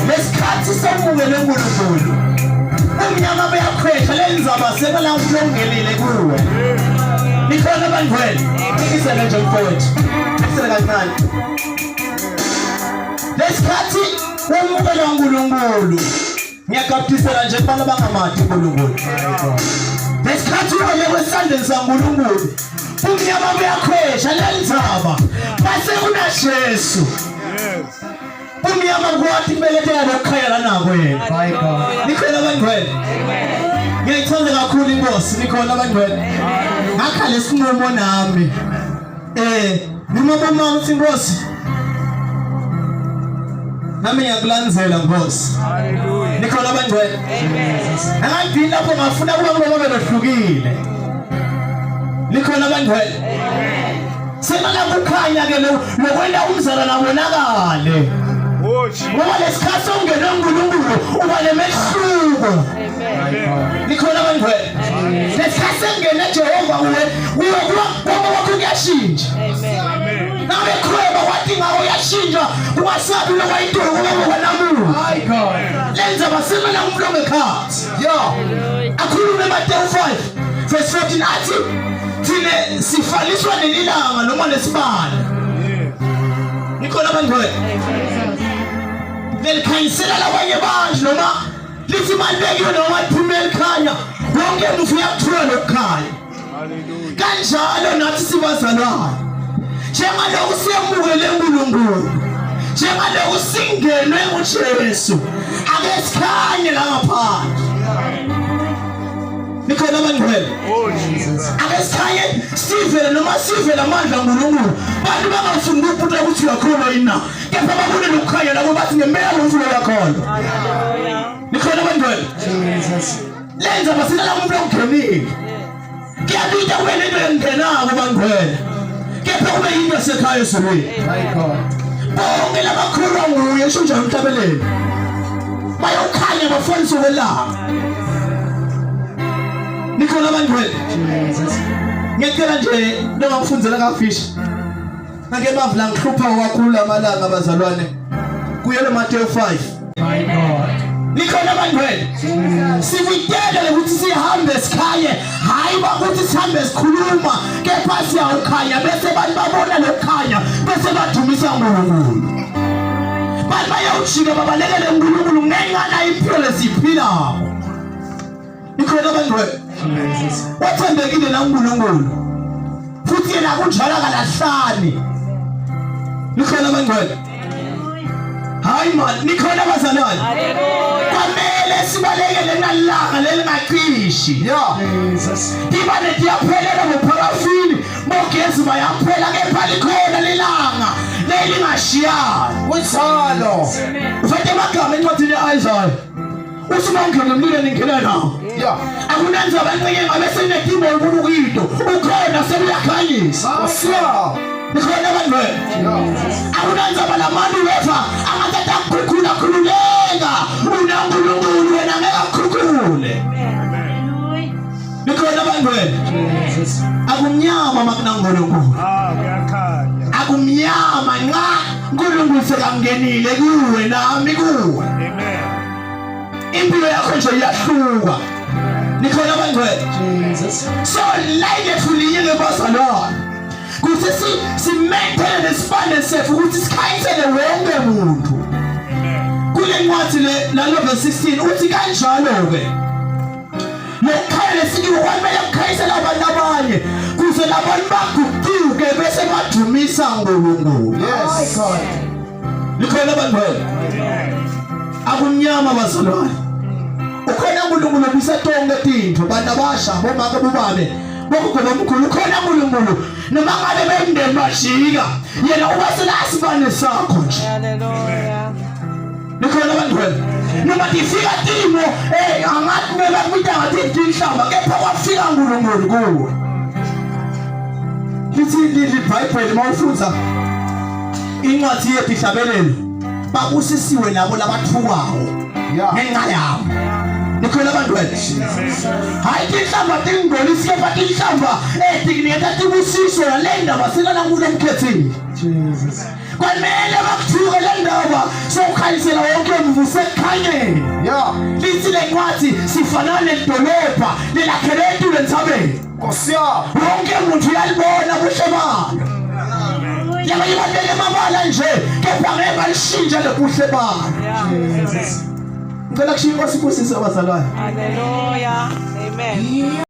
lesikhathi somukele uNkulunkulu umnyama beyakhwesha lenzaba sebala uhlongelile kuwe nikhona abangwele ikisele nje mfowethu ikisele kancane lesikhathi umukele uNkulunkulu ngiyakaphisela nje bana bangamati uNkulunkulu lesikhathi uye kwesandleni saNkulunkulu umnyama beyakhwesha lenzaba base kuna Jesu umnyama kwathi kubeletheka lokukhaya lanako yena nikhona abangcwele ngiyayithanda kakhulu inkosi nikhona abangcwele ngakha lesinqumo nami noma bomama uthi inkosi nami ngiyakulandzela nkosi haleluya nikhona abangcwele angangini lapho ngafuna kuba ngoba behlukile nikhona abangcwele semala kukhanya ke lokwenda umzala nabonakale ngoba lesikhathi ongena uNkulunkulu uba nemehluko nikhona abangcwele lesikhathi engena Jehova uwe kuba wakho kuyashintsha nawe khweba wathi ngawo yashintsha ungasabi lokwayidolo ngoba namuntu hayi God lenza basemela umuntu ongekhathi akhulume eMateyu 5 verse 14 athi thine sifaliswa nelilanga noma nesibane nikhona abangcwele nelikhanyisela labanye bandla noma lithi malibekile noma liphumela ekhanya wonke umuntu uyakuthola lokukhanya haleluya kanjalo nathi sibazalwane njengaloku siyamukele uNkulunkulu njengaloku singenwe uJesu ake sikhanye la ngaphandle nikhona abangcwele ake sikhanye sivele noma sivele amandla uNkulunkulu bantu bangafuni ukuphuta ukuthi uyakhona yina kepha babone lokukhanya labo bathi ngempela umfulo yakhona nikhona abangcwele lenza basela umuntu ongenile kuyabita wena into engenako abangcwele kepha kube yinto sekhaya esonweni bonke labakhulwa nguye esho njalo emhlabeleni bayokhanya bafundiswe kwelanga nikhona abangcwele ngicela nje nongakufundzela kafishi ngake mavula ngihlupha kakhulu amalanga abazalwane kuyele Mateyu 5 my God nikhona abangcwele sivitele ukuthi sihambe sikhanye hayi bakuthi sihambe sikhuluma kepha siyawukhanya bese bantu babona lokukhanya bese badumisa uNkulunkulu bantu bayawujika babalekele uNkulunkulu ngengana impilo lesiphilayo nikhona abangcwele wathembekile na uNkulunkulu futhi yena kunjalo kalahlani nikhona abangcwele hayi man nikhona abazalwane kwamele sibalekele nalanga lelingaqishi ibane diyaphelela ngoparafini bogezi bayaphela kepha likhona lelanga lelingashiyani wenzalo ufete amagama encwadini yeIsaiah usuma ungena emlilweni ngena nawo akunenza abancike ngabe senedimo ubukito ukhona sebuyakhanyisa nikhona abangcwele akunenza abalamantu weva angathatha ukukhukhula khululeka uNkulunkulu wena ngeke akukhukhule nikhona abangcwele akumnyama makunaNkulunkulu kuyakhanya akumnyama nxa uNkulunkulu sekamngenile kuwe nami kuwe amen impilo yakho nje iyahluka nikhona abangcwele so like fuliye bazalwane kuthi si maintain nesibane sethu ukuthi sikhanyisele wonke umuntu kule ncwadi la verse 16 uthi kanjalo ke lokukhanya sikiwe kwamele kukhanyisela abantu abanye kuze labantu baguquke bese badumisa uNkulunkulu yes God nikhona abangcwele akumnyama bazalwane ukhona uNkulunkulu obisetonke tinto bantu abasha bomake bubabe bokugoba omkhulu ukhona uNkulunkulu noma ngabe bemndeni bashika yena ubasela asibane sakho nje haleluya bangcwele noma tifika timo angathi bebakubita ngathi inhlamba kepha kwafika uNkulunkulu kuwe. Lithi iBhayibheli mawufunda incwadi yethu ihlabelelo babusisiwe labo labathukwayo ngenxa yabo. Nikhona bangcwele hayi inhlamba tingolisi kepha inhlamba eziniketa tibusiso lenda basikana kulo emkhethini Jesus. Kwamele bakuthuke le ndaba sokukhanyisela wonke umvuso ekhanyeni. Lithi lencwadi sifanane nedolobha lelakhelwe lentabeni. Nkosi yami wonke umuntu uyalibona buhle balo. Yaba yibabeke amabala nje kepha ngeke balishintshe lobuhle balo. Ngicela kushiya inkosi kusisa abazalwane. Hallelujah. Amen.